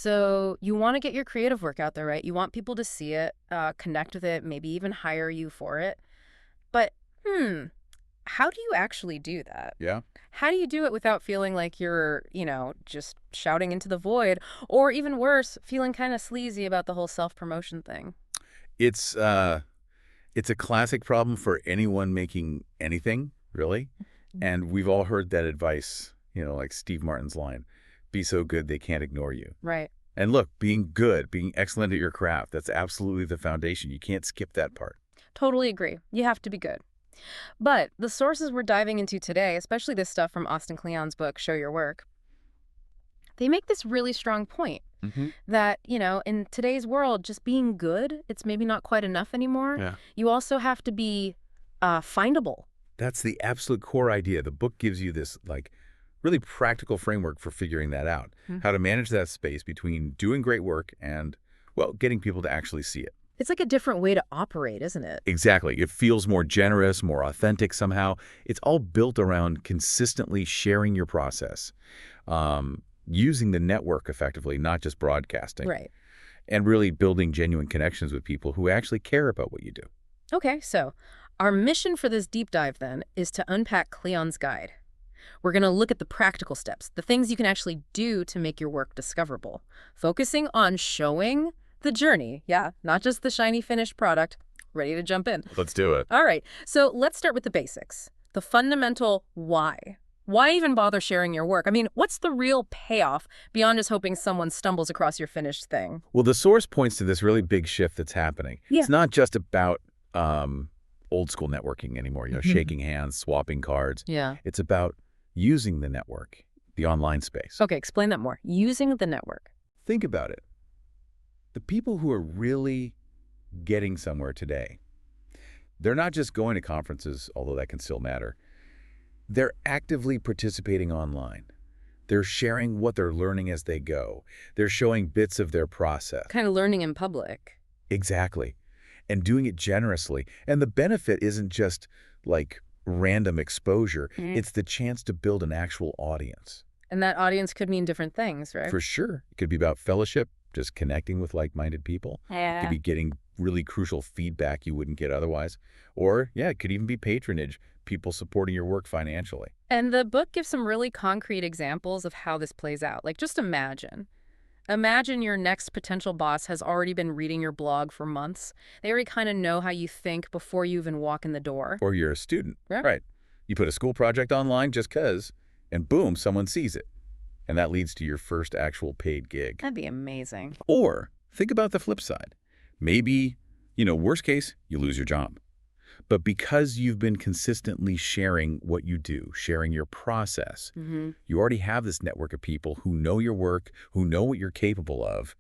So you want to get your creative work out there, right? You want people to see it, connect with it, maybe even hire you for it. But, how do you actually do that? Yeah. How do you do it without feeling like you're, just shouting into the void, or even worse, feeling kind of sleazy about the whole self-promotion thing? It's uh it's a classic problem for anyone making anything, really. And we've all heard that advice, like Steve Martin's line, be so good they can't ignore you. Right. And look, being good, being excellent at your craft, that's absolutely the foundation. You can't skip that part. Totally agree. You have to be good. But the sources we're diving into today, especially this stuff from Austin Kleon's book, Show Your Work, they make this really strong point Hmm. that, in today's world, just being good, it's maybe not quite enough anymore. Yeah. You also have to be findable. That's the absolute core idea. The book gives you this, really practical framework for figuring that out, Mhm. how to manage that space between doing great work and, well, getting people to actually see it. It's like a different way to operate, isn't it? Exactly. It feels more generous, more authentic somehow. It's all built around consistently sharing your process, using the network effectively, not just broadcasting, Right. and really building genuine connections with people who actually care about what you do. Okay, so our mission for this deep dive then is to unpack Cleon's guide. We're going to look at the practical steps, the things you can actually do to make your work discoverable, focusing on showing the journey. Yeah, not just the shiny finished product. Ready to jump in. Let's do it. All right, so let's start with the basics. The fundamental why. Why even bother sharing your work? I mean, what's the real payoff beyond just hoping someone stumbles across your finished thing? Well, the source points to this really big shift that's happening. Yeah. It's not just about old school networking anymore, Mhm. shaking hands, swapping cards. Yeah. It's about using the network, the online space. Okay, explain that more. Using the network. Think about it. The people who are really getting somewhere today, they're not just going to conferences, although that can still matter. They're actively participating online. They're sharing what they're learning as they go. They're showing bits of their process. Kind of learning in public. Exactly. And doing it generously. And the benefit isn't just like random exposure. It's the chance to build an actual audience. And that audience could mean different things, right? For sure. It could be about fellowship, just connecting with like-minded people. It Yeah. could be getting really crucial feedback you wouldn't get otherwise. Or, yeah, it could even be patronage, people supporting your work financially. And the book gives some really concrete examples of how this plays out. Like, just imagine. Imagine your next potential boss has already been reading your blog for months. They already kind of know how you think before you even walk in the door. Or you're a student. Yeah. Right. You put a school project online just 'cause, and boom, someone sees it. And that leads to your first actual paid gig. That'd be amazing. Or think about the flip side. Maybe, worst case, you lose your job. But because you've been consistently sharing what you do, sharing your process, you already have this network of people who know your work, who know what you're capable of,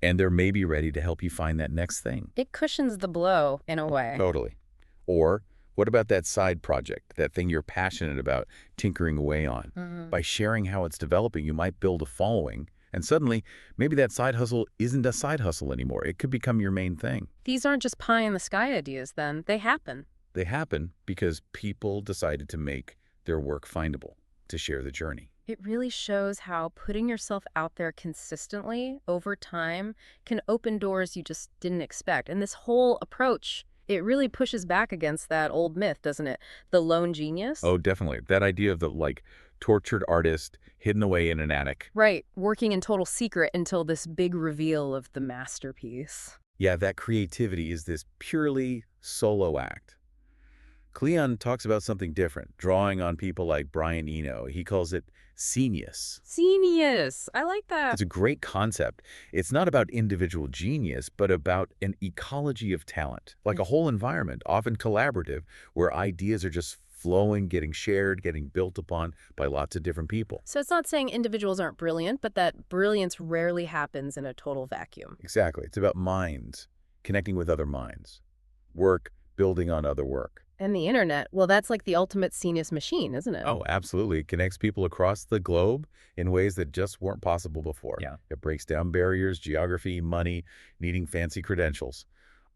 and they're maybe ready to help you find that next thing. It cushions the blow in a way. Totally. Or what about that side project, that thing you're passionate about tinkering away on? By sharing how it's developing, you might build a following, and suddenly, maybe that side hustle isn't a side hustle anymore. It could become your main thing. These aren't just pie-in-the-sky ideas, then. They happen. They happen because people decided to make their work findable, to share the journey. It really shows how putting yourself out there consistently over time can open doors you just didn't expect. And this whole approach, it really pushes back against that old myth, doesn't it? The lone genius. Oh, definitely. That idea of the, tortured artist hidden away in an attic. Right, working in total secret until this big reveal of the masterpiece. Yeah, that creativity is this purely solo act. Kleon talks about something different, drawing on people like Brian Eno. He calls it scenius. Genius! I like that. It's a great concept. It's not about individual genius, but about an ecology of talent, like a whole environment, often collaborative, where ideas are just flowing, getting shared, getting built upon by lots of different people. So it's not saying individuals aren't brilliant, but that brilliance rarely happens in a total vacuum. Exactly. It's about minds, connecting with other minds, work, building on other work. And the internet, well, that's like the ultimate genius machine, isn't it? Oh, absolutely. It connects people across the globe in ways that just weren't possible before. Yeah. It breaks down barriers, geography, money, needing fancy credentials.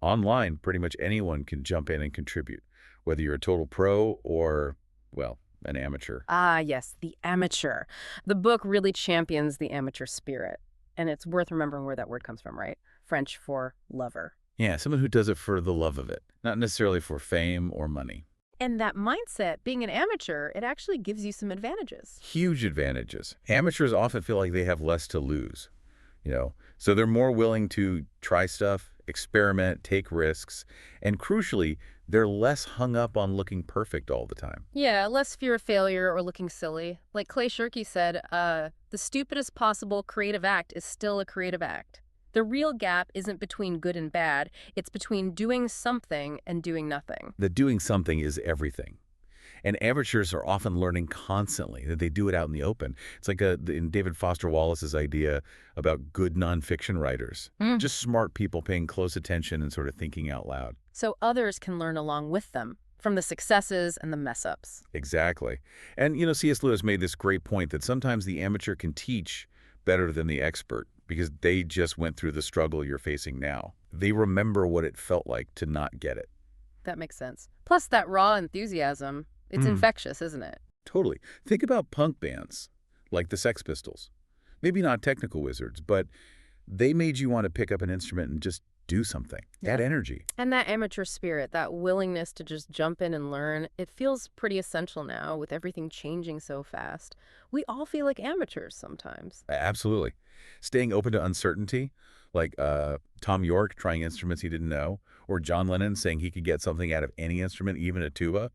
Online, pretty much anyone can jump in and contribute, whether you're a total pro or, well, an amateur. Ah, yes, the amateur. The book really champions the amateur spirit. And it's worth remembering where that word comes from, right? French for lover. Yeah, someone who does it for the love of it, not necessarily for fame or money. And that mindset, being an amateur, it actually gives you some advantages. Huge advantages. Amateurs often feel like they have less to lose, so they're more willing to try stuff, experiment, take risks, and crucially, they're less hung up on looking perfect all the time. Yeah, less fear of failure or looking silly. Like Clay Shirky said, the stupidest possible creative act is still a creative act. The real gap isn't between good and bad, it's between doing something and doing nothing. The doing something is everything. And amateurs are often learning constantly, that they do it out in the open. It's like in David Foster Wallace's idea about good nonfiction writers. Just smart people paying close attention and sort of thinking out loud. So others can learn along with them, from the successes and the mess-ups. Exactly. And, C.S. Lewis made this great point that sometimes the amateur can teach better than the expert because they just went through the struggle you're facing now. They remember what it felt like to not get it. That makes sense. Plus that raw enthusiasm, it's infectious, isn't it? Totally. Think about punk bands like the Sex Pistols. Maybe not technical wizards, but they made you want to pick up an instrument and just do something. Yeah. That energy. And that amateur spirit, that willingness to just jump in and learn, it feels pretty essential now with everything changing so fast. We all feel like amateurs sometimes. Absolutely. Staying open to uncertainty, like Tom York trying instruments he didn't know, or John Lennon saying he could get something out of any instrument, even a tuba,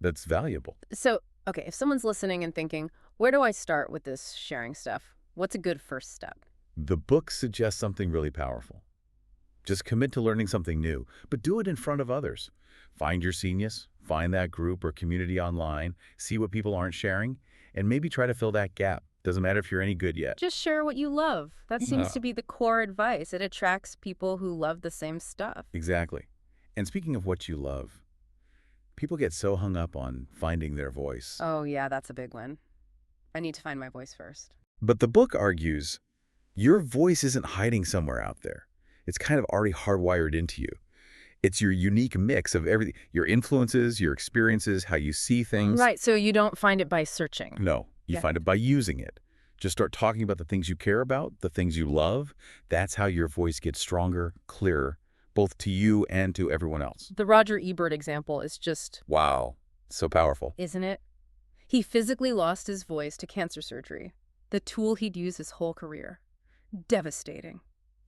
that's valuable. So, okay, if someone's listening and thinking, where do I start with this sharing stuff? What's a good first step? The book suggests something really powerful. Just commit to learning something new, but do it in front of others. Find your genius, find that group or community online, see what people aren't sharing, and maybe try to fill that gap. Doesn't matter if you're any good yet. Just share what you love. That seems to be the core advice. It attracts people who love the same stuff. Exactly. And speaking of what you love, people get so hung up on finding their voice. Oh, yeah, that's a big one. I need to find my voice first. But the book argues your voice isn't hiding somewhere out there. It's kind of already hardwired into you. It's your unique mix of everything, your influences, your experiences, how you see things. Right, so you don't find it by searching. No, you find it by using it. Just start talking about the things you care about, the things you love. That's how your voice gets stronger, clearer, both to you and to everyone else. The Roger Ebert example is just... Wow, so powerful. Isn't it? He physically lost his voice to cancer surgery, the tool he'd used his whole career. Devastating.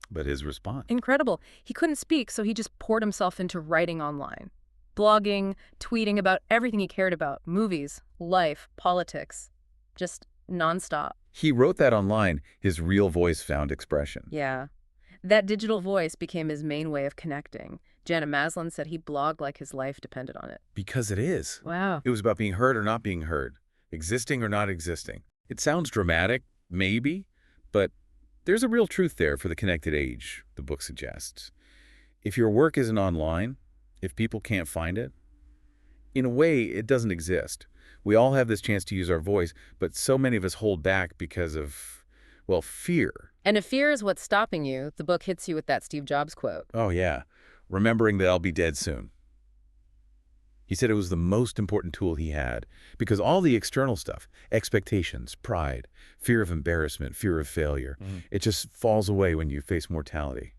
But his response? Incredible. He couldn't speak, so he just poured himself into writing online. Blogging, tweeting about everything he cared about. Movies, life, politics. Just nonstop. He wrote that online. His real voice found expression. Yeah. That digital voice became his main way of connecting. Jenna Maslin said he blogged like his life depended on it. Because it is. Wow. It was about being heard or not being heard. Existing or not existing. It sounds dramatic, maybe, but there's a real truth there for the connected age, the book suggests. If your work isn't online, if people can't find it, in a way, it doesn't exist. We all have this chance to use our voice, but so many of us hold back because of, well, fear. And if fear is what's stopping you, the book hits you with that Steve Jobs quote. Oh, yeah. Remembering that I'll be dead soon. He said it was the most important tool he had because all the external stuff, expectations, pride, fear of embarrassment, fear of failure, it just falls away when you face mortality.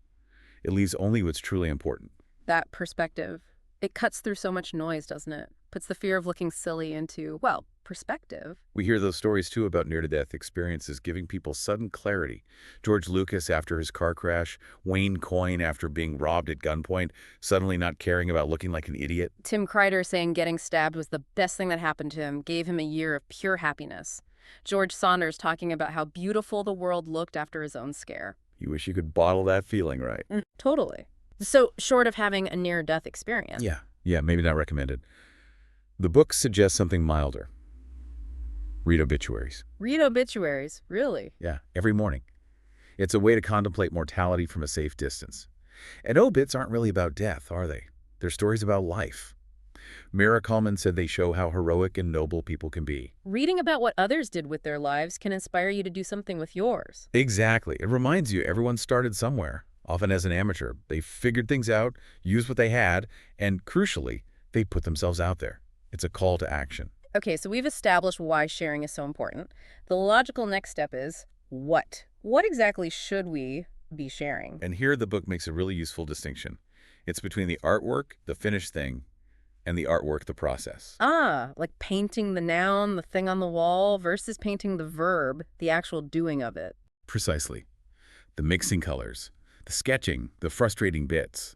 It leaves only what's truly important. That perspective, it cuts through so much noise, doesn't it? Puts the fear of looking silly into, well, perspective. We hear those stories, too, about near-to-death experiences giving people sudden clarity. George Lucas after his car crash, Wayne Coyne after being robbed at gunpoint, suddenly not caring about looking like an idiot. Tim Kreider saying getting stabbed was the best thing that happened to him, gave him a year of pure happiness. George Saunders talking about how beautiful the world looked after his own scare. You wish you could bottle that feeling, right? Totally. So, short of having a near-death experience. Yeah, maybe not recommended. The book suggests something milder. Read obituaries. Read obituaries? Really? Yeah, every morning. It's a way to contemplate mortality from a safe distance. And obits aren't really about death, are they? They're stories about life. Mira Kalman said they show how heroic and noble people can be. Reading about what others did with their lives can inspire you to do something with yours. Exactly. It reminds you everyone started somewhere, often as an amateur. They figured things out, used what they had, and crucially, they put themselves out there. It's a call to action. Okay, so we've established why sharing is so important. The logical next step is, what What exactly should we be sharing? And here the book makes a really useful distinction. It's between the artwork, the finished thing, and the artwork, the process. Ah, like painting the noun, the thing on the wall, versus painting the verb, the actual doing of it. Precisely. The mixing colors, the sketching, the frustrating bits.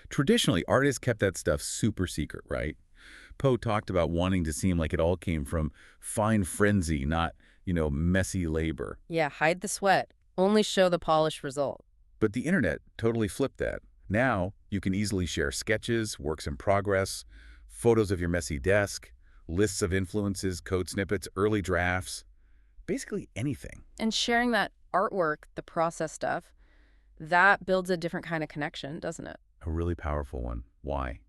Traditionally, artists kept that stuff super secret, right? Poe talked about wanting to seem like it all came from fine frenzy, not, messy labor. Yeah, hide the sweat. Only show the polished result. But the internet totally flipped that. Now, you can easily share sketches, works in progress, photos of your messy desk, lists of influences, code snippets, early drafts, basically anything. And sharing that artwork, the process stuff, that builds a different kind of connection, doesn't it? A really powerful one. Why?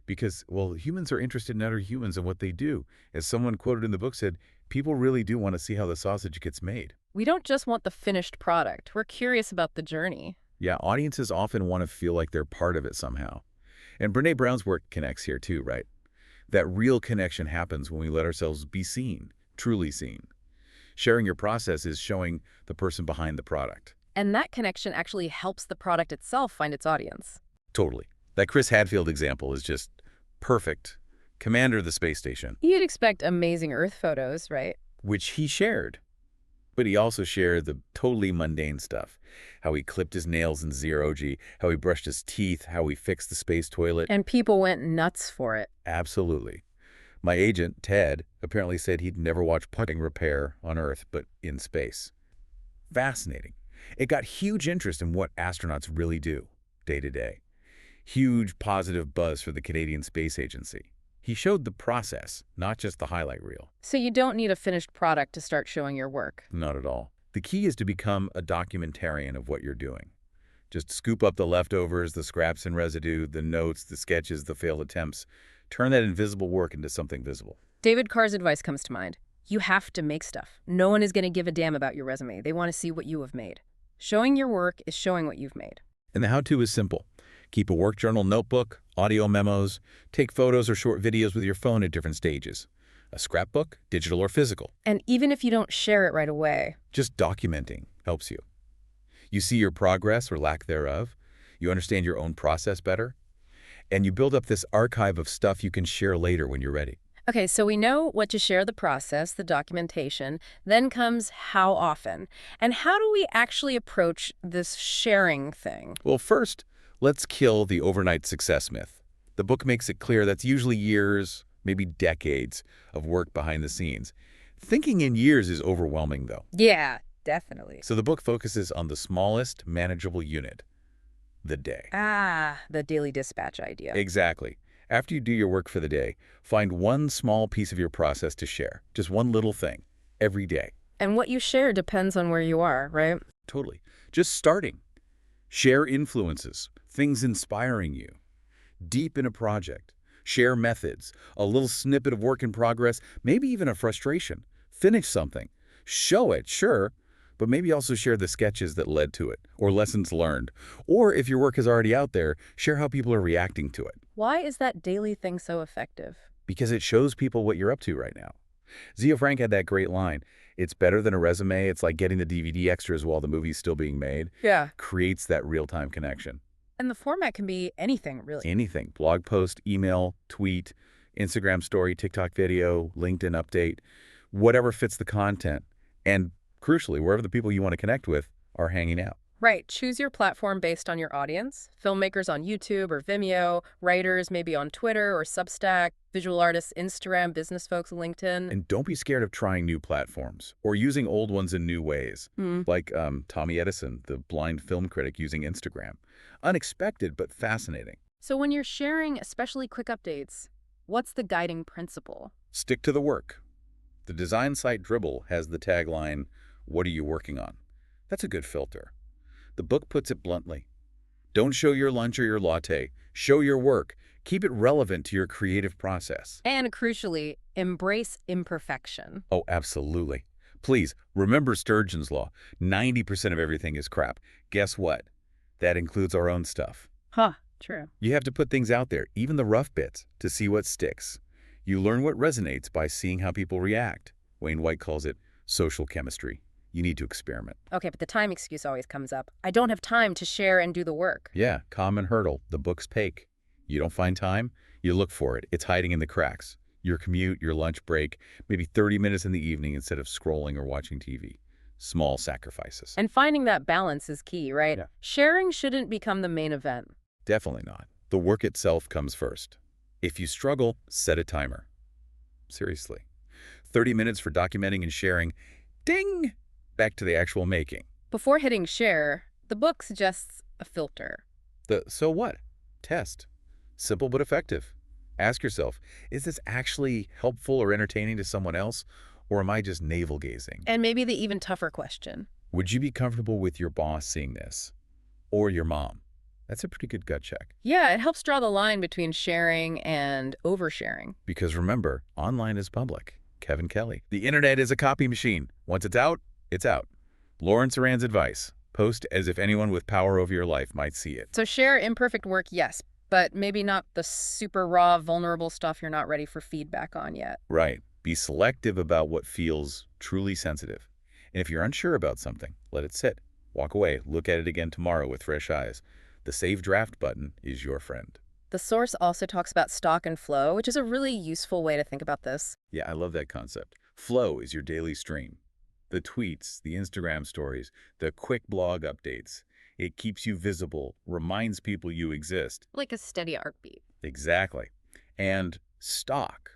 Because, well, humans are interested in other humans and what they do. As someone quoted in the book said, people really do want to see how the sausage gets made. We don't just want the finished product. We're curious about the journey. Yeah, audiences often want to feel like they're part of it somehow. And Brené Brown's work connects here too, right? That real connection happens when we let ourselves be seen, truly seen. Sharing your process is showing the person behind the product. And that connection actually helps the product itself find its audience. Totally. That Chris Hadfield example is just perfect. Commander of the space station. You'd expect amazing Earth photos, right? Which he shared. But he also shared the totally mundane stuff. How he clipped his nails in zero-G, how he brushed his teeth, how he fixed the space toilet. And people went nuts for it. Absolutely. My agent, Ted, apparently said he'd never watched plumbing repair on Earth, but in space. Fascinating. It got huge interest in what astronauts really do, day to day. Huge positive buzz for the Canadian Space Agency. He showed the process, not just the highlight reel. So you don't need a finished product to start showing your work. Not at all. The key is to become a documentarian of what you're doing. Just scoop up the leftovers, the scraps and residue, the notes, the sketches, the failed attempts. Turn that invisible work into something visible. David Carr's advice comes to mind. You have to make stuff. No one is going to give a damn about your resume. They want to see what you have made. Showing your work is showing what you've made. And the how-to is simple. Keep a work journal notebook, audio memos, take photos or short videos with your phone at different stages. A scrapbook, digital or physical. And even if you don't share it right away, just documenting helps you. You see your progress or lack thereof. You understand your own process better. And you build up this archive of stuff you can share later when you're ready. Okay, so we know what to share, the process, the documentation. Then comes how often. And how do we actually approach this sharing thing? Well, first, let's kill the overnight success myth. The book makes it clear that's usually years, maybe decades, of work behind the scenes. Thinking in years is overwhelming, though. Yeah, definitely. So the book focuses on the smallest manageable unit, the day. Ah, the daily dispatch idea. Exactly. After you do your work for the day, find one small piece of your process to share. Just one little thing, every day. And what you share depends on where you are, right? Totally. Just starting. Share influences, things inspiring you. Deep in a project. Share methods, a little snippet of work in progress, maybe even a frustration. Finish something. Show it, sure, but maybe also share the sketches that led to it, or lessons learned. Or if your work is already out there, share how people are reacting to it. Why is that daily thing so effective? Because it shows people what you're up to right now. Zia Frank had that great line. It's better than a resume. It's like getting the DVD extras while the movie's still being made. Yeah. Creates that real-time connection. And the format can be anything, really. Anything. Blog post, email, tweet, Instagram story, TikTok video, LinkedIn update, whatever fits the content. And crucially, wherever the people you want to connect with are hanging out. Right. Choose your platform based on your audience. Filmmakers on YouTube or Vimeo, writers maybe on Twitter or Substack, visual artists, Instagram, business folks, LinkedIn. And don't be scared of trying new platforms or using old ones in new ways, like Tommy Edison, the blind film critic, using Instagram. Unexpected, but fascinating. So when you're sharing, especially quick updates, what's the guiding principle? Stick to the work. The design site Dribble has the tagline, "What are you working on?" That's a good filter. The book puts it bluntly. Don't show your lunch or your latte. Show your work. Keep it relevant to your creative process. And crucially, embrace imperfection. Oh, absolutely. Please, remember Sturgeon's law. 90% of everything is crap. Guess what? That includes our own stuff. Huh, true. You have to put things out there, even the rough bits, to see what sticks. You learn what resonates by seeing how people react. Wayne White calls it social chemistry. You need to experiment. Okay, but the time excuse always comes up. I don't have time to share and do the work. Yeah, common hurdle, the book's pake. You don't find time, you look for it. It's hiding in the cracks. Your commute, your lunch break, maybe 30 minutes in the evening instead of scrolling or watching TV. Small sacrifices. And finding that balance is key, right? Yeah. Sharing shouldn't become the main event. Definitely not. The work itself comes first. If you struggle, set a timer. Seriously. 30 minutes for documenting and sharing. Ding! Back to the actual making. Before hitting share, the book suggests a filter. The so what? Test. Simple but effective. Ask yourself, is this actually helpful or entertaining to someone else, or am I just navel-gazing? And maybe the even tougher question. Would you be comfortable with your boss seeing this? Or your mom? That's a pretty good gut check. Yeah, it helps draw the line between sharing and oversharing. Because remember, online is public. Kevin Kelly. The internet is a copy machine. Once it's out, it's out. Lauren Saran's advice. Post as if anyone with power over your life might see it. So share imperfect work, yes, but maybe not the super raw, vulnerable stuff you're not ready for feedback on yet. Right. Be selective about what feels truly sensitive. And if you're unsure about something, let it sit. Walk away. Look at it again tomorrow with fresh eyes. The Save Draft button is your friend. The source also talks about stock and flow, which is a really useful way to think about this. Yeah, I love that concept. Flow is your daily stream. The tweets, the Instagram stories, the quick blog updates. It keeps you visible, reminds people you exist. Like a steady heartbeat. Exactly. And stock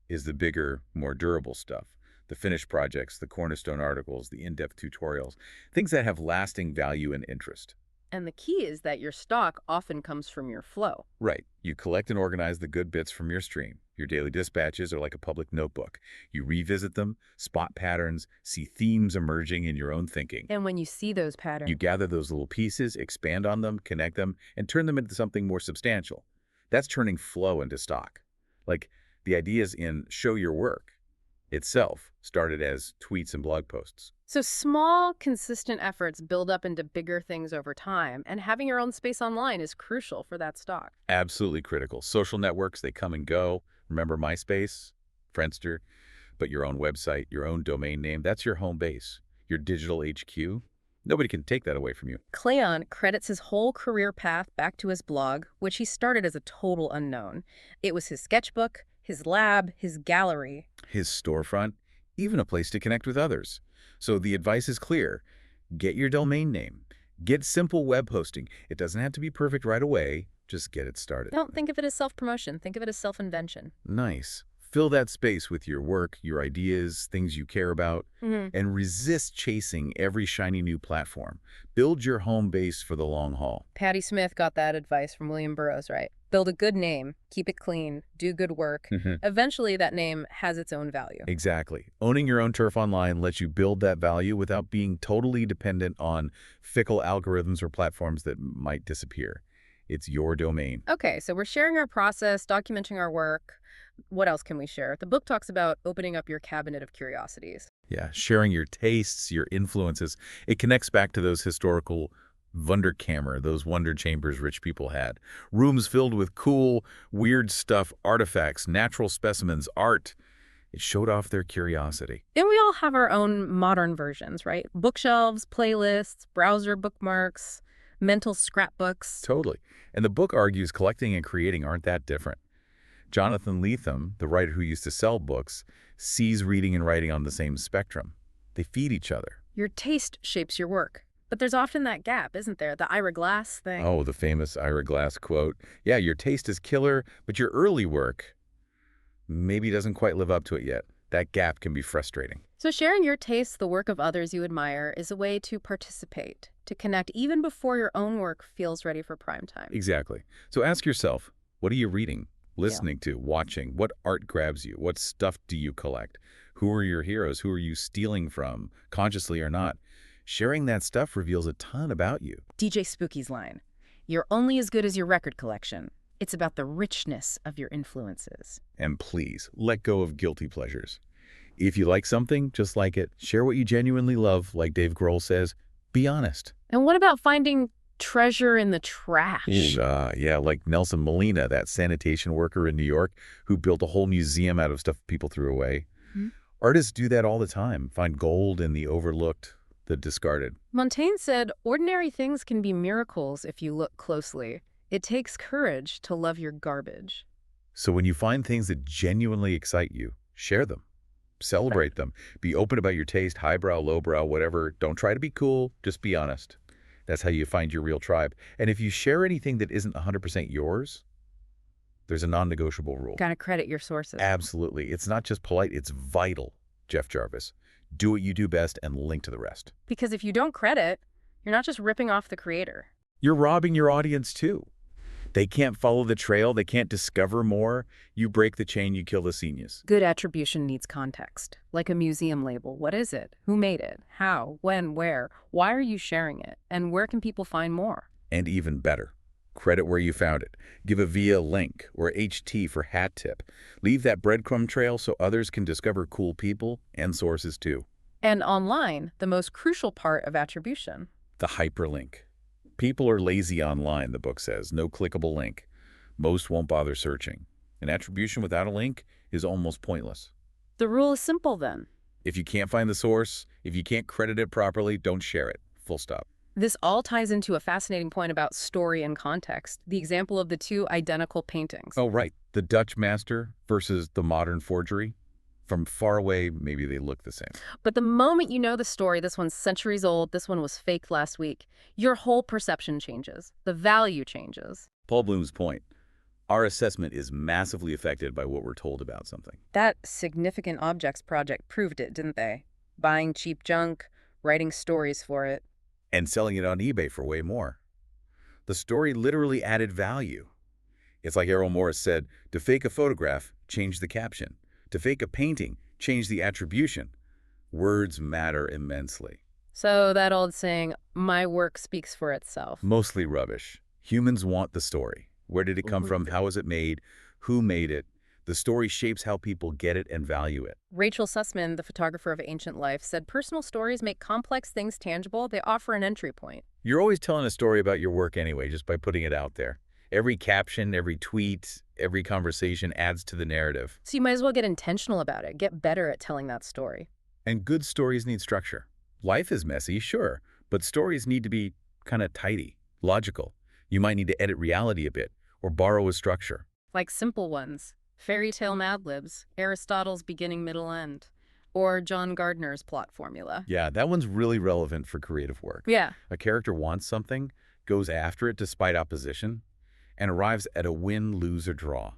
is the bigger, more durable stuff. The finished projects, the cornerstone articles, the in-depth tutorials, things that have lasting value and interest. And the key is that your stock often comes from your flow. Right. You collect and organize the good bits from your stream. Your daily dispatches are like a public notebook. You revisit them, spot patterns, see themes emerging in your own thinking. And when you see those patterns, You gather those little pieces, expand on them, connect them, and turn them into something more substantial. That's turning flow into stock. Like the ideas in Show Your Work itself started as tweets and blog posts. So small, consistent efforts build up into bigger things over time, and having your own space online is crucial for that stock. Absolutely critical. Social networks, they come and go. Remember MySpace, Friendster, but your own website, your own domain name, that's your home base, your digital HQ. Nobody can take that away from you. Kleon credits his whole career path back to his blog, which he started as a total unknown. It was his sketchbook, his lab, his gallery. His storefront, even a place to connect with others. So the advice is clear. Get your domain name. Get simple web hosting. It doesn't have to be perfect right away. Just get it started. Don't think of it as self-promotion. Think of it as self-invention. Nice. Fill that space with your work, your ideas, things you care about, and resist chasing every shiny new platform. Build your home base for the long haul. Patti Smith got that advice from William Burroughs, right? Build a good name, keep it clean, do good work. Eventually, that name has its own value. Exactly. Owning your own turf online lets you build that value without being totally dependent on fickle algorithms or platforms that might disappear. It's your domain. Okay, so we're sharing our process, documenting our work. What else can we share? The book talks about opening up your cabinet of curiosities. Yeah, sharing your tastes, your influences. It connects back to those historical Wunderkammer, those wonder chambers rich people had. Rooms filled with cool, weird stuff, artifacts, natural specimens, art. It showed off their curiosity. And we all have our own modern versions, right? Bookshelves, playlists, browser bookmarks, mental scrapbooks. Totally. And the book argues collecting and creating aren't that different. Jonathan Lethem, the writer who used to sell books, sees reading and writing on the same spectrum. They feed each other. Your taste shapes your work. But there's often that gap, isn't there? The Ira Glass thing. Oh, the famous Ira Glass quote. Yeah, your taste is killer, but your early work maybe doesn't quite live up to it yet. That gap can be frustrating. So sharing your tastes, the work of others you admire, is a way to participate, to connect even before your own work feels ready for prime time. Exactly. So ask yourself, what are you reading, listening to, watching? What art grabs you? What stuff do you collect? Who are your heroes? Who are you stealing from, consciously or not? Sharing that stuff reveals a ton about you. DJ Spooky's line, "You're only as good as your record collection. It's about the richness of your influences." And please, let go of guilty pleasures. If you like something, just like it. Share what you genuinely love, like Dave Grohl says. Be honest. And what about finding treasure in the trash? Yeah, like Nelson Molina, that sanitation worker in New York who built a whole museum out of stuff people threw away. Artists do that all the time, find gold in the overlooked, the discarded. Montaigne said, ordinary things can be miracles if you look closely. It takes courage to love your garbage. So when you find things that genuinely excite you, share them. Celebrate them. Be open about your taste, highbrow, lowbrow, whatever. Don't try to be cool. Just be honest. That's how you find your real tribe. And if you share anything that isn't 100% yours, there's a non-negotiable rule. Gotta credit your sources. Absolutely. It's not just polite, it's vital, Jeff Jarvis. Do what you do best and link to the rest. Because if you don't credit, you're not just ripping off the creator. You're robbing your audience too. They can't follow the trail. They can't discover more. You break the chain, you kill the genius. Good attribution needs context. Like a museum label. What is it? Who made it? How? When? Where? Why are you sharing it? And where can people find more? And even better, credit where you found it. Give a via link or HT for hat tip. Leave that breadcrumb trail so others can discover cool people and sources too. And online, the most crucial part of attribution. The hyperlink. People are lazy online, the book says. No clickable link. Most won't bother searching. An attribution without a link is almost pointless. The rule is simple then. If you can't find the source, if you can't credit it properly, don't share it. Full stop. This all ties into a fascinating point about story and context, the example of the two identical paintings. Oh, right. The Dutch master versus the modern forgery. From far away, maybe they look the same. But the moment you know the story, this one's centuries old, this one was faked last week, your whole perception changes. The value changes. Paul Bloom's point. Our assessment is massively affected by what we're told about something. That Significant Objects project proved it, didn't they? Buying cheap junk, writing stories for it. And selling it on eBay for way more. The story literally added value. It's like Errol Morris said, to fake a photograph, change the caption. To fake a painting, change the attribution. Words matter immensely. So that old saying, my work speaks for itself. Mostly rubbish. Humans want the story. Where did it come from? How was it made? Who made it? The story shapes how people get it and value it. Rachel Sussman, the photographer of Ancient Life, said personal stories make complex things tangible. They offer an entry point. You're always telling a story about your work anyway, just by putting it out there. Every caption, every tweet, every conversation adds to the narrative. So you might as well get intentional about it. Get better at telling that story. And good stories need structure. Life is messy, sure, but stories need to be kind of tidy, logical. You might need to edit reality a bit or borrow a structure. Like simple ones. Fairy tale Mad Libs, Aristotle's beginning, middle, end. Or John Gardner's plot formula. Yeah, that one's really relevant for creative work. Yeah. A character wants something, goes after it despite opposition, and arrives at a win, lose, or draw.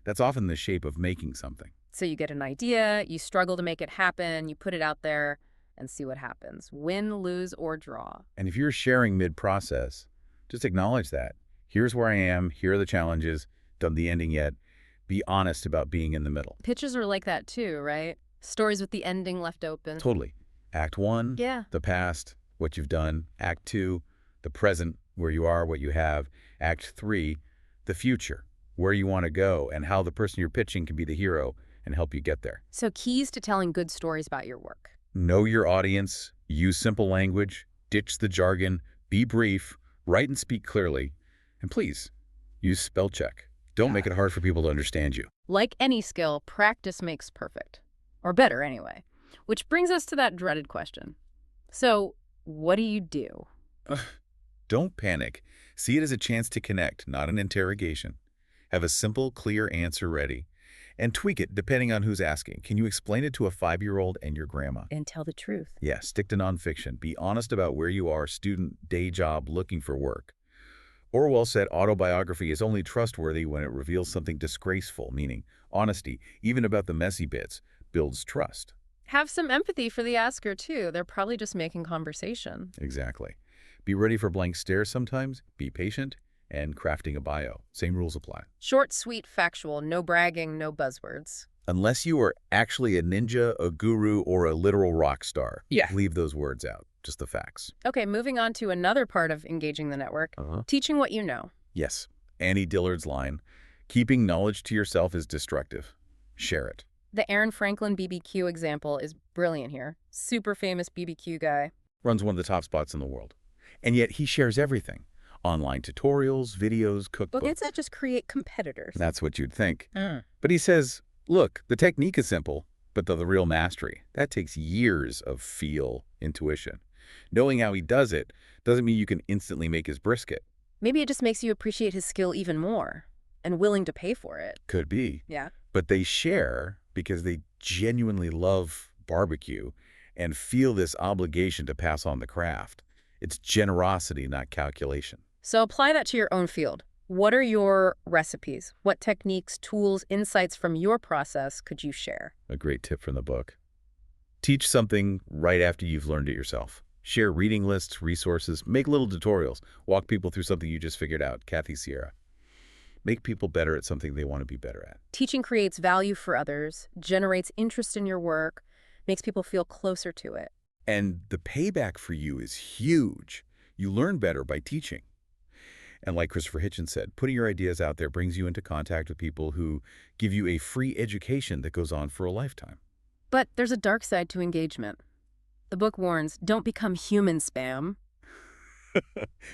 That's often the shape of making something. So you get an idea, you struggle to make it happen, you put it out there, and see what happens. Win, lose, or draw. And if you're sharing mid-process, just acknowledge that. Here's where I am, here are the challenges, done the ending yet. Be honest about being in the middle. Pitches are like that too, right? Stories with the ending left open. Totally. Act 1, Yeah. the past, what you've done. Act 2, the present, where you are, what you have. Act 3, the future, where you want to go and how the person you're pitching can be the hero and help you get there. So keys to telling good stories about your work. Know your audience, use simple language, ditch the jargon, be brief, write and speak clearly, and please, use spell check. Don't make it hard for people to understand you. Like any skill, practice makes perfect. Or better, anyway. Which brings us to that dreaded question. So, what do you do? Don't panic. See it as a chance to connect, not an interrogation. Have a simple, clear answer ready. And tweak it depending on who's asking. Can you explain it to a 5-year-old and your grandma? And tell the truth. Yeah, stick to nonfiction. Be honest about where you are, student, day job, looking for work. Orwell said autobiography is only trustworthy when it reveals something disgraceful, meaning honesty, even about the messy bits, builds trust. Have some empathy for the asker, too. They're probably just making conversation. Exactly. Be ready for blank stares sometimes, be patient, and crafting a bio. Same rules apply. Short, sweet, factual, no bragging, no buzzwords. Unless you are actually a ninja, a guru, or a literal rock star. Yeah. Leave those words out, just the facts. Okay, moving on to another part of engaging the network, teaching what you know. Yes, Annie Dillard's line, keeping knowledge to yourself is destructive. Share it. The Aaron Franklin BBQ example is brilliant here. Super famous BBQ guy. Runs one of the top spots in the world. And yet he shares everything. Online tutorials, videos, cookbooks. Well, does that just create competitors? That's what you'd think. But he says, look, the technique is simple, but the real mastery, that takes years of feel, intuition. Knowing how he does it doesn't mean you can instantly make his brisket. Maybe it just makes you appreciate his skill even more and willing to pay for it. Could be. Yeah. But they share because they genuinely love barbecue and feel this obligation to pass on the craft. It's generosity, not calculation. So apply that to your own field. What are your recipes? What techniques, tools, insights from your process could you share? A great tip from the book. Teach something right after you've learned it yourself. Share reading lists, resources, make little tutorials. Walk people through something you just figured out. Kathy Sierra. Make people better at something they want to be better at. Teaching creates value for others, generates interest in your work, makes people feel closer to it. And the payback for you is huge. You learn better by teaching. And like Christopher Hitchens said, putting your ideas out there brings you into contact with people who give you a free education that goes on for a lifetime. But there's a dark side to engagement. The book warns, don't become human spam.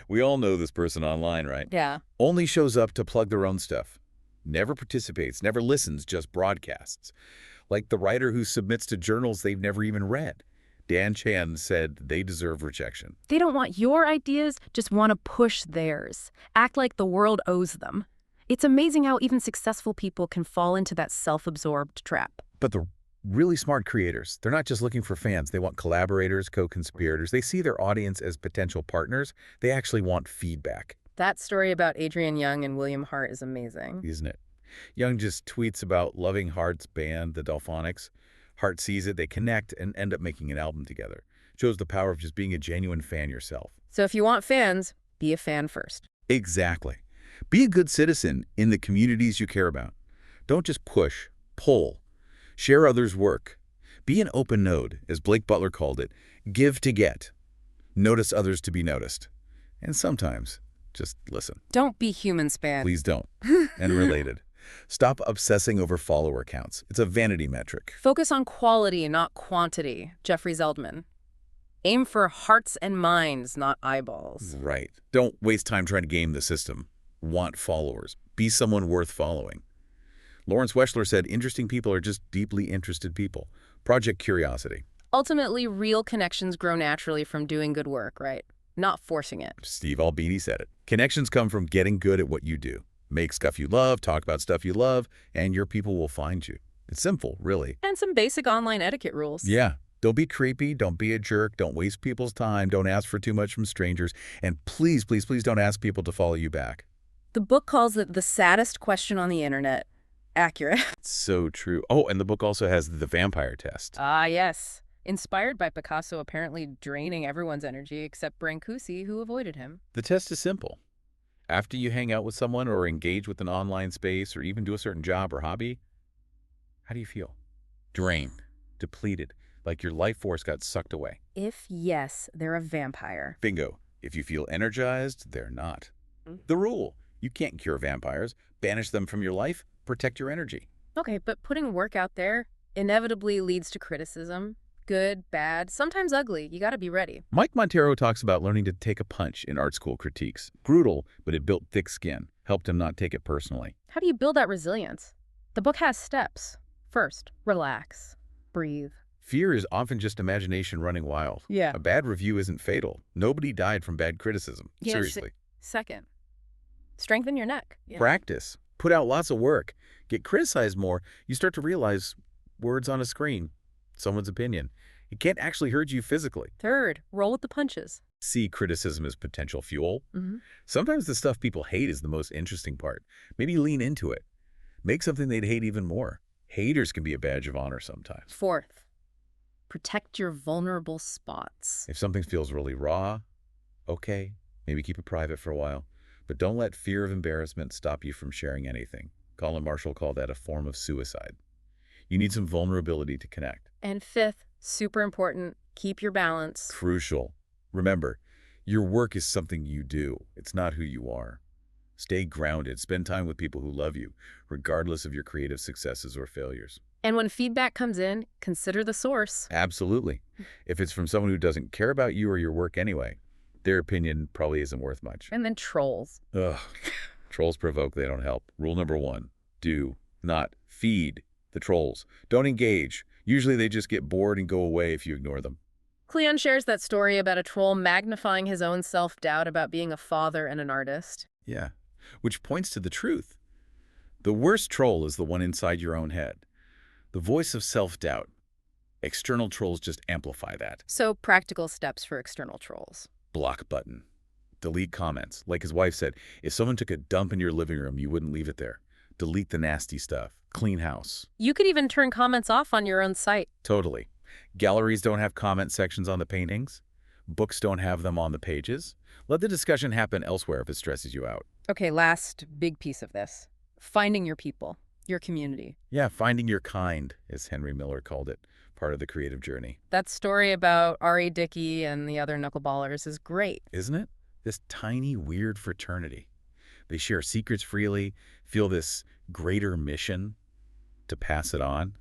We all know this person online, right? Yeah. Only shows up to plug their own stuff. Never participates, never listens, just broadcasts. Like the writer who submits to journals they've never even read. Dan Chan said they deserve rejection. They don't want your ideas, just want to push theirs. Act like the world owes them. It's amazing how even successful people can fall into that self-absorbed trap. But the really smart creators, they're not just looking for fans. They want collaborators, co-conspirators. They see their audience as potential partners. They actually want feedback. That story about Adrian Young and William Hart is amazing. Isn't it? Young just tweets about loving Hart's band, the Delphonics. Hart sees it, they connect, and end up making an album together. Shows the power of just being a genuine fan yourself. So if you want fans, be a fan first. Exactly. Be a good citizen in the communities you care about. Don't just push, pull. Share others' work. Be an open node, as Blake Butler called it. Give to get. Notice others to be noticed. And sometimes, just listen. Don't be human spam. Please don't. And related. Stop obsessing over follower counts. It's a vanity metric. Focus on quality, not quantity. Jeffrey Zeldman. Aim for hearts and minds, not eyeballs. Right. Don't waste time trying to game the system. Want followers. Be someone worth following. Lawrence Weschler said interesting people are just deeply interested people. Project Curiosity. Ultimately, real connections grow naturally from doing good work, right? Not forcing it. Steve Albini said it. Connections come from getting good at what you do. Make stuff you love, talk about stuff you love, and your people will find you. It's simple, really. And some basic online etiquette rules. Yeah. Don't be creepy. Don't be a jerk. Don't waste people's time. Don't ask for too much from strangers. And please, please, please don't ask people to follow you back. The book calls it the saddest question on the internet. Accurate. So true. Oh, and the book also has the vampire test. Ah, yes. Inspired by Picasso apparently draining everyone's energy except Brancusi, who avoided him. The test is simple. After you hang out with someone or engage with an online space or even do a certain job or hobby, how do you feel? Drained, depleted, like your life force got sucked away. If yes, they're a vampire. Bingo. If you feel energized, they're not. The rule. You can't cure vampires. Banish them from your life. Protect your energy. Okay, but putting work out there inevitably leads to criticism. Good, bad, sometimes ugly. You gotta be ready. Mike Montero talks about learning to take a punch in art school critiques. Brutal, but it built thick skin. Helped him not take it personally. How do you build that resilience? The book has steps. First, relax. Breathe. Fear is often just imagination running wild. Yeah. A bad review isn't fatal. Nobody died from bad criticism. Yeah, Seriously. Second, strengthen your neck. Yeah. Practice. Put out lots of work. Get criticized more. You start to realize words on a screen, someone's opinion. It can't actually hurt you physically. Third, roll with the punches. See criticism as potential fuel. Sometimes the stuff people hate is the most interesting part. Maybe lean into it. Make something they'd hate even more. Haters can be a badge of honor sometimes. Fourth, protect your vulnerable spots. If something feels really raw, okay, maybe keep it private for a while. But don't let fear of embarrassment stop you from sharing anything. Colin Marshall called that a form of suicide. You need some vulnerability to connect. And fifth, super important, keep your balance. Crucial. Remember, your work is something you do. It's not who you are. Stay grounded. Spend time with people who love you, regardless of your creative successes or failures. And when feedback comes in, consider the source. Absolutely. If it's from someone who doesn't care about you or your work anyway, their opinion probably isn't worth much. And then trolls. Ugh. Trolls provoke, they don't help. Rule number 1, do not feed the trolls. Don't engage. Usually they just get bored and go away if you ignore them. Kleon shares that story about a troll magnifying his own self-doubt about being a father and an artist. Yeah, which points to the truth. The worst troll is the one inside your own head. The voice of self-doubt. External trolls just amplify that. So practical steps for external trolls. Block button. Delete comments. Like his wife said, if someone took a dump in your living room, you wouldn't leave it there. Delete the nasty stuff. Clean house. You could even turn comments off on your own site. Totally. Galleries don't have comment sections on the paintings. Books don't have them on the pages. Let the discussion happen elsewhere if it stresses you out. Okay, last big piece of this. Finding your people, your community. Yeah, finding your kind, as Henry Miller called it, part of the creative journey. That story about R.A. Dickey and the other knuckleballers is great. Isn't it? This tiny, weird fraternity. They share secrets freely, feel this greater mission to pass it on.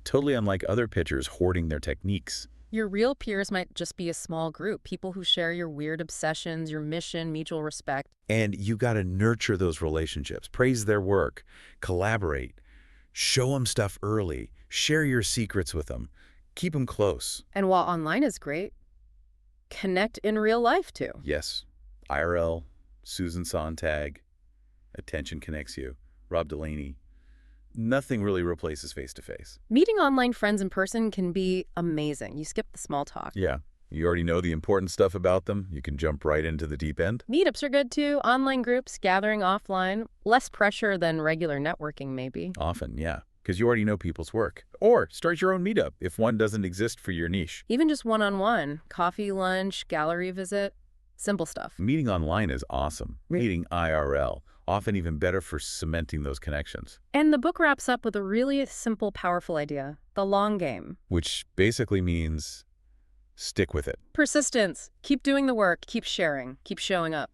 Totally unlike other pitchers hoarding their techniques. Your real peers might just be a small group, people who share your weird obsessions, your mission, mutual respect. And you got to nurture those relationships, praise their work, collaborate, show them stuff early, share your secrets with them, keep them close. And while online is great, connect in real life too. Yes, IRL, Susan Sontag, Attention Connects You, Rob Delaney. Nothing really replaces face-to-face. Meeting online friends in person can be amazing. You skip the small talk. Yeah, you already know the important stuff about them. You can jump right into the deep end. Meetups are good too. Online groups, gathering offline. Less pressure than regular networking, maybe. Often, yeah, because you already know people's work. Or start your own meetup if one doesn't exist for your niche. Even just one-on-one. Coffee, lunch, gallery visit. Simple stuff. Meeting online is awesome. Meeting IRL, often even better for cementing those connections. And the book wraps up with a really simple, powerful idea. The long game. Which basically means stick with it. Persistence. Keep doing the work. Keep sharing. Keep showing up.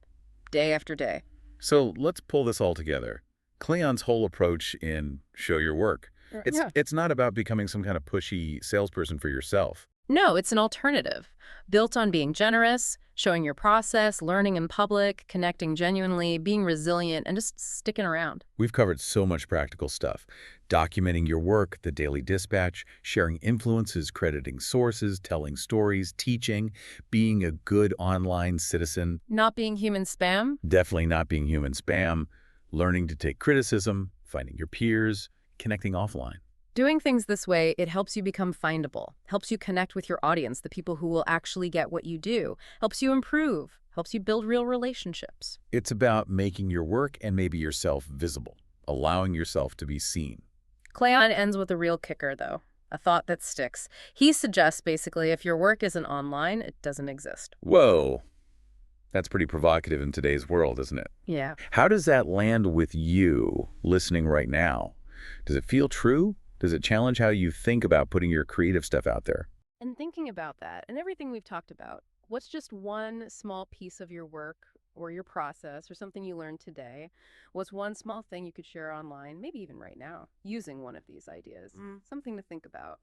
Day after day. So let's pull this all together. Kleon's whole approach in Show Your Work. It's not about becoming some kind of pushy salesperson for yourself. No, it's an alternative. Built on being generous, showing your process, learning in public, connecting genuinely, being resilient, and just sticking around. We've covered so much practical stuff. Documenting your work, the daily dispatch, sharing influences, crediting sources, telling stories, teaching, being a good online citizen. Not being human spam? Definitely not being human spam. Learning to take criticism, finding your peers, connecting offline. Doing things this way, it helps you become findable, helps you connect with your audience, the people who will actually get what you do, helps you improve, helps you build real relationships. It's about making your work and maybe yourself visible, allowing yourself to be seen. Kleon ends with a real kicker, though, a thought that sticks. He suggests, basically, if your work isn't online, it doesn't exist. Whoa. That's pretty provocative in today's world, isn't it? Yeah. How does that land with you listening right now? Does it feel true? Does it challenge how you think about putting your creative stuff out there? And thinking about that and everything we've talked about, what's just one small piece of your work or your process or something you learned today? What's one small thing you could share online, maybe even right now, using one of these ideas? Something to think about.